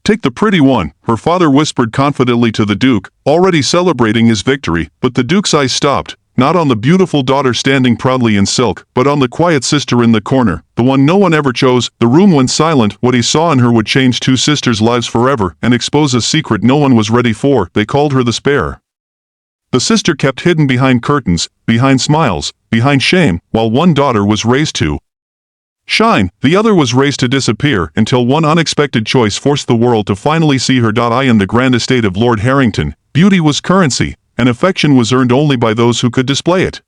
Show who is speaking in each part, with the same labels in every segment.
Speaker 1: "Take the pretty one," her father whispered confidently to the Duke, already celebrating his victory, but the Duke's eyes stopped, not on the beautiful daughter standing proudly in silk, but on the quiet sister in the corner, the one no one ever chose. The room went silent. What he saw in her would change two sisters' lives forever, and expose a secret no one was ready for. They called her the Spare. The sister kept hidden behind curtains, behind smiles, behind shame, while one daughter was raised to shine, the other was raised to disappear, until one unexpected choice forced the world to finally see her. In the grand estate of Lord Harrington, beauty was currency, and affection was earned only by those who could display it.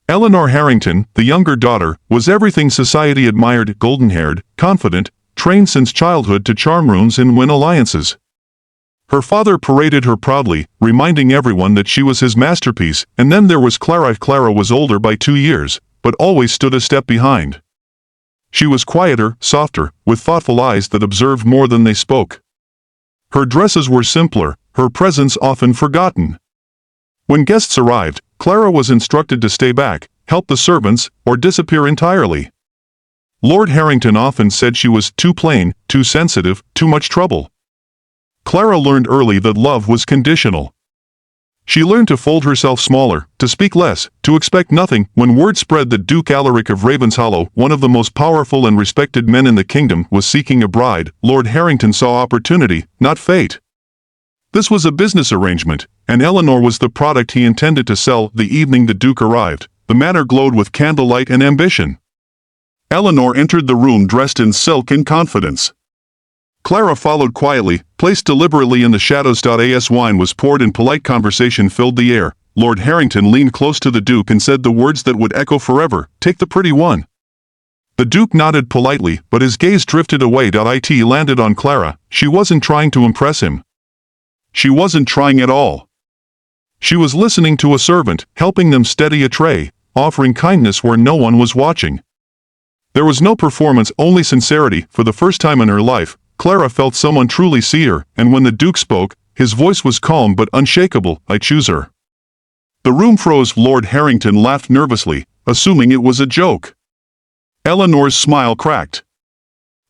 Speaker 1: Eleanor Harrington, the younger daughter, was everything society admired: golden-haired, confident, trained since childhood to charm rooms and win alliances. Her father paraded her proudly, reminding everyone that she was his masterpiece. And then there was Clara. Clara was older by 2 years, but always stood a step behind. She was quieter, softer, with thoughtful eyes that observed more than they spoke. Her dresses were simpler, her presence often forgotten. When guests arrived, Clara was instructed to stay back, help the servants, or disappear entirely. Lord Harrington often said she was too plain, too sensitive, too much trouble. Clara learned early that love was conditional. She learned to fold herself smaller, to speak less, to expect nothing. When word spread that Duke Alaric of Ravenshollow, one of the most powerful and respected men in the kingdom, was seeking a bride, Lord Harrington saw opportunity, not fate. This was a business arrangement, and Eleanor was the product he intended to sell. The evening the Duke arrived, the manor glowed with candlelight and ambition. Eleanor entered the room dressed in silk and confidence. Clara followed quietly, placed deliberately in the shadows. As wine was poured and polite conversation filled the air, Lord Harrington leaned close to the Duke and said the words that would echo forever: "Take the pretty one." The Duke nodded politely, but his gaze drifted away. It landed on Clara. She wasn't trying to impress him. She wasn't trying at all. She was listening to a servant, helping them steady a tray, offering kindness where no one was watching. There was no performance, only sincerity. For the first time in her life, Clara felt someone truly see her, and when the Duke spoke, his voice was calm but unshakable: "I choose her." The room froze. Lord Harrington laughed nervously, assuming it was a joke. Eleanor's smile cracked.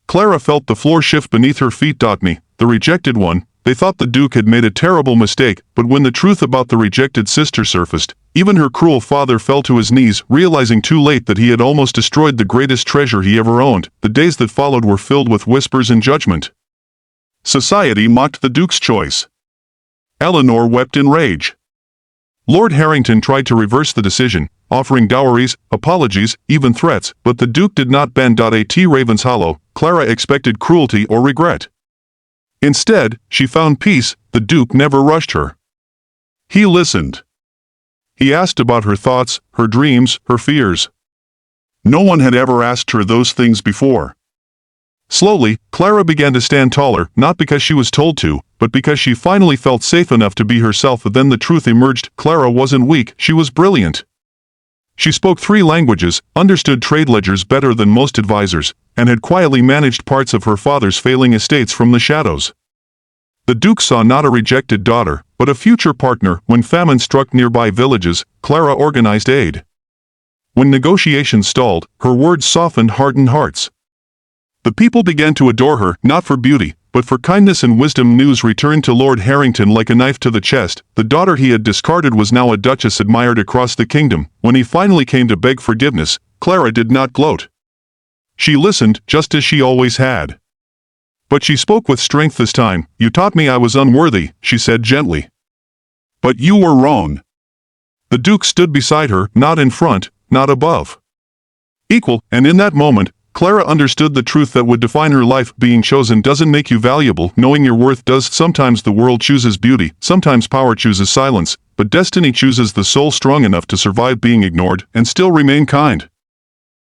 Speaker 1: Clara felt the floor shift beneath her feet. Me, the rejected one. They thought the Duke had made a terrible mistake, but when the truth about the rejected sister surfaced, even her cruel father fell to his knees, realizing too late that he had almost destroyed the greatest treasure he ever owned. The days that followed were filled with whispers and judgment. Society mocked the Duke's choice. Eleanor wept in rage. Lord Harrington tried to reverse the decision, offering dowries, apologies, even threats, but the Duke did not bend. At Ravenshollow, Clara expected cruelty or regret. Instead, she found peace. The Duke never rushed her. He listened. He asked about her thoughts, her dreams, her fears. No one had ever asked her those things before. Slowly, Clara began to stand taller, not because she was told to, but because she finally felt safe enough to be herself. Then the truth emerged: Clara wasn't weak, she was brilliant. She spoke 3 languages, understood trade ledgers better than most advisors, and had quietly managed parts of her father's failing estates from the shadows. The Duke saw not a rejected daughter, but a future partner. When famine struck nearby villages, Clara organized aid. When negotiations stalled, her words softened hardened hearts. The people began to adore her, not for beauty, but for kindness and wisdom. News returned to Lord Harrington like a knife to the chest. The daughter he had discarded was now a duchess admired across the kingdom. When he finally came to beg forgiveness, Clara did not gloat. She listened, just as she always had. But she spoke with strength this time. "You taught me I was unworthy," she said gently. "But you were wrong." The Duke stood beside her, not in front, not above. Equal, and in that moment, Clara understood the truth that would define her life. Being chosen doesn't make you valuable, knowing your worth does. Sometimes the world chooses beauty, sometimes power chooses silence, but destiny chooses the soul strong enough to survive being ignored and still remain kind.